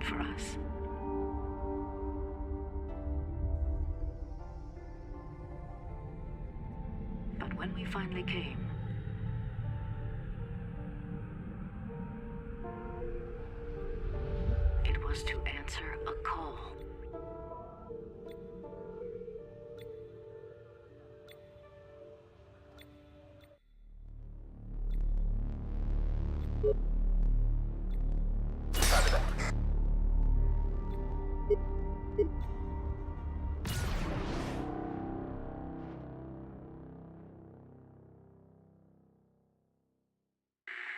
for us. But when we finally came, it was to answer a call.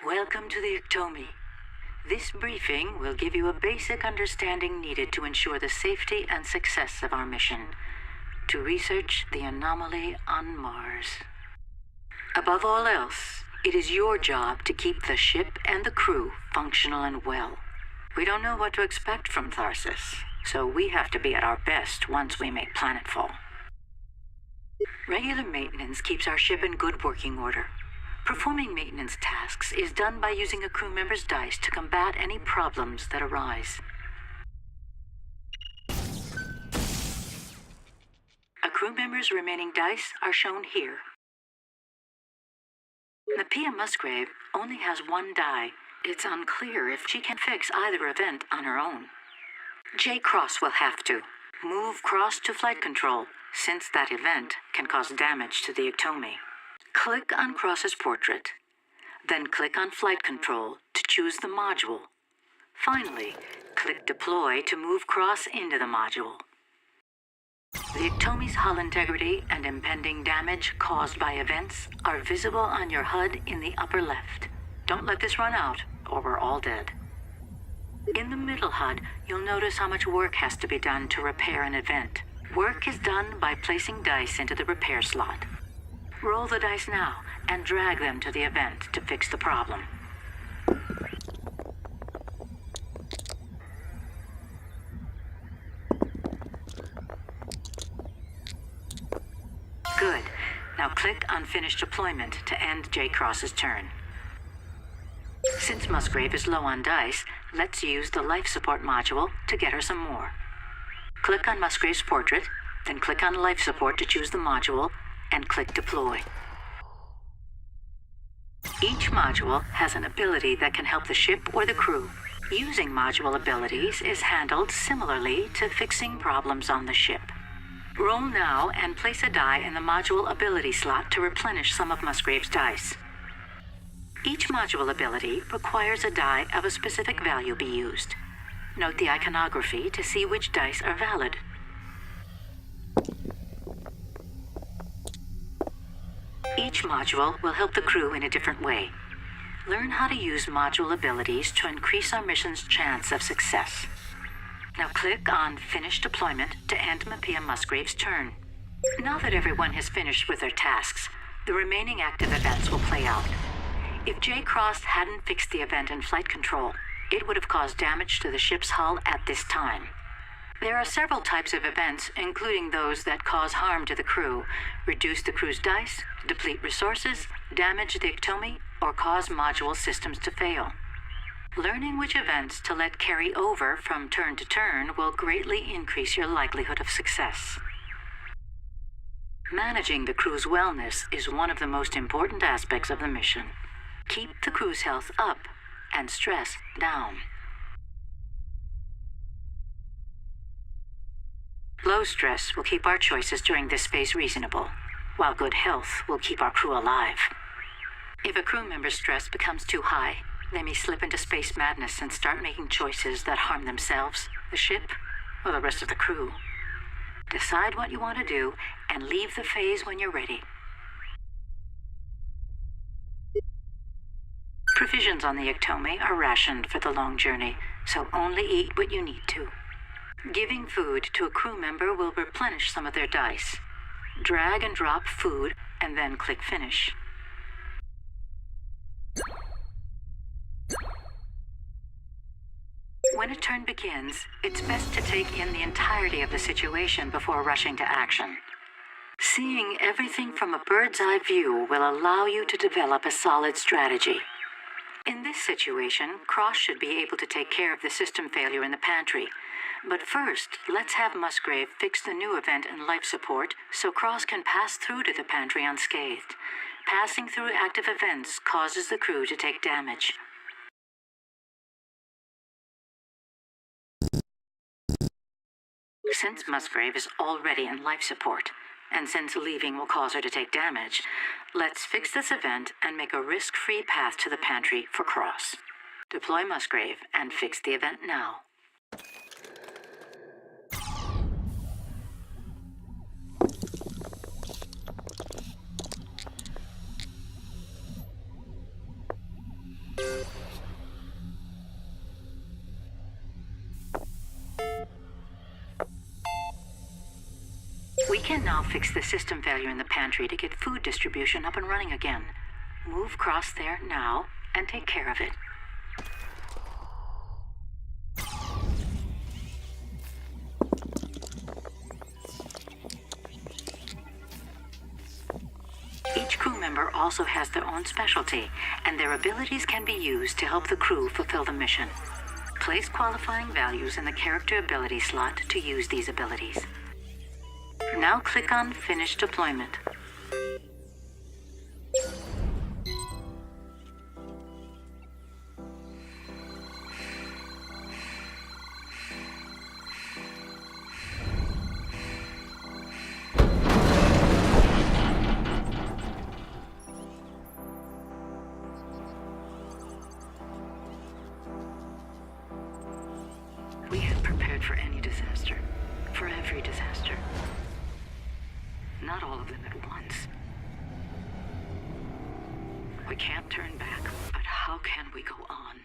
Welcome to the Ectomy. This briefing will give you a basic understanding needed to ensure the safety and success of our mission to research the anomaly on Mars. Above all else, it is your job to keep the ship and the crew functional and well. We don't know what to expect from Tharsis, so we have to be at our best once we make planetfall. Regular maintenance keeps our ship in good working order. Performing maintenance tasks is done by using a crew member's dice to combat any problems that arise. A crew member's remaining dice are shown here. Mapia Musgrave only has one die. It's unclear if she can fix either event on her own. J. Cross will have to move Cross to flight control, since that event can cause damage to the Ectomy. Click on Cross's portrait, then click on Flight Control to choose the module. Finally, click Deploy to move Cross into the module. The Ectomy's hull integrity and impending damage caused by events are visible on your HUD in the upper left. Don't let this run out, or we're all dead. In the middle HUD, you'll notice how much work has to be done to repair an event. Work is done by placing dice into the repair slot. Roll the dice now, and drag them to the event to fix the problem. Good. Now click on Finish Deployment to end J. Cross's turn. Since Musgrave is low on dice, let's use the Life Support module to get her some more. Click on Musgrave's portrait, then click on Life Support to choose the module, and click Deploy. Each module has an ability that can help the ship or the crew. Using module abilities is handled similarly to fixing problems on the ship. Roll now and place a die in the module ability slot to replenish some of Musgrave's dice. Each module ability requires a die of a specific value be used. Note the iconography to see which dice are valid. Each module will help the crew in a different way. Learn how to use module abilities to increase our mission's chance of success. Now click on Finish Deployment to end Mapia Musgrave's turn. Now that everyone has finished with their tasks, the remaining active events will play out. If J. Cross hadn't fixed the event in flight control, it would have caused damage to the ship's hull at this time. There are several types of events, including those that cause harm to the crew, reduce the crew's dice, deplete resources, damage the Ectomy, or cause module systems to fail. Learning which events to let carry over from turn to turn will greatly increase your likelihood of success. Managing the crew's wellness is one of the most important aspects of the mission. Keep the crew's health up and stress down. Low stress will keep our choices during this phase reasonable, while good health will keep our crew alive. If a crew member's stress becomes too high, they may slip into space madness and start making choices that harm themselves, the ship, or the rest of the crew. Decide what you want to do and leave the phase when you're ready. Provisions on the Ectomy are rationed for the long journey, so only eat what you need to. Giving food to a crew member will replenish some of their dice. Drag and drop food, and then click Finish. When a turn begins, it's best to take in the entirety of the situation before rushing to action. Seeing everything from a bird's eye view will allow you to develop a solid strategy. In this situation, Cross should be able to take care of the system failure in the pantry. But first, let's have Musgrave fix the new event in life support so Cross can pass through to the pantry unscathed. Passing through active events causes the crew to take damage. Since Musgrave is already in life support, and since leaving will cause her to take damage, let's fix this event and make a risk-free path to the pantry for Cross. Deploy Musgrave and fix the event now. We can now fix the system failure in the pantry to get food distribution up and running again. Move Cross there now and take care of it. Each crew member also has their own specialty, and their abilities can be used to help the crew fulfill the mission. Place qualifying values in the character ability slot to use these abilities. Now click on Finish Deployment. We have prepared for any disaster, for every disaster. Not all of them at once. We can't turn back, but how can we go on?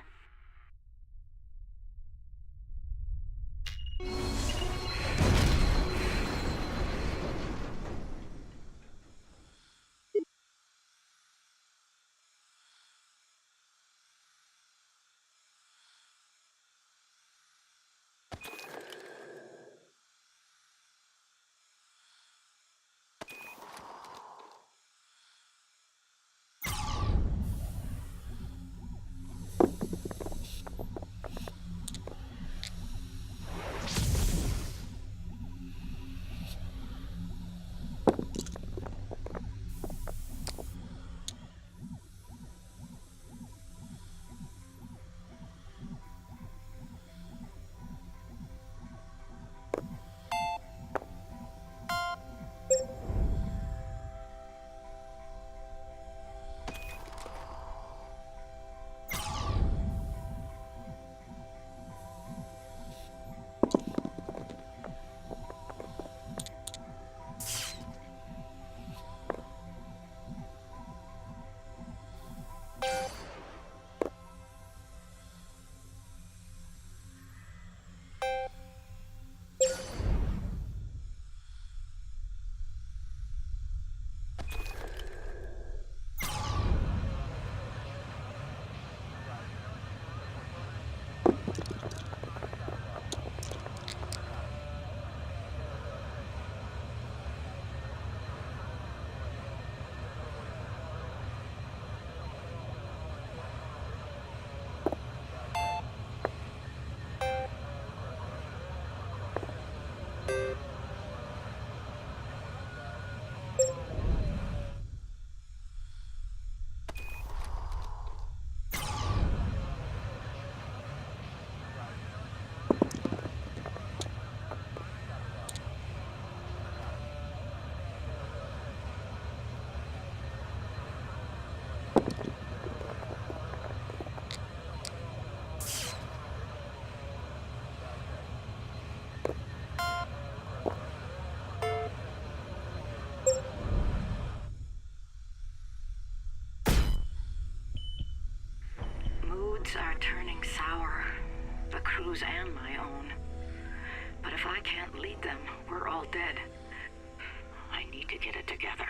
Are turning sour, the crew's and my own. But if I can't lead them, we're all dead. I need to get it together.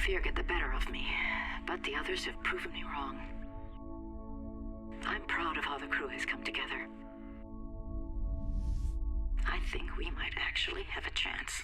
fear get the better of me, but the others have proven me wrong. I'm proud of how the crew has come together. I think we might actually have a chance.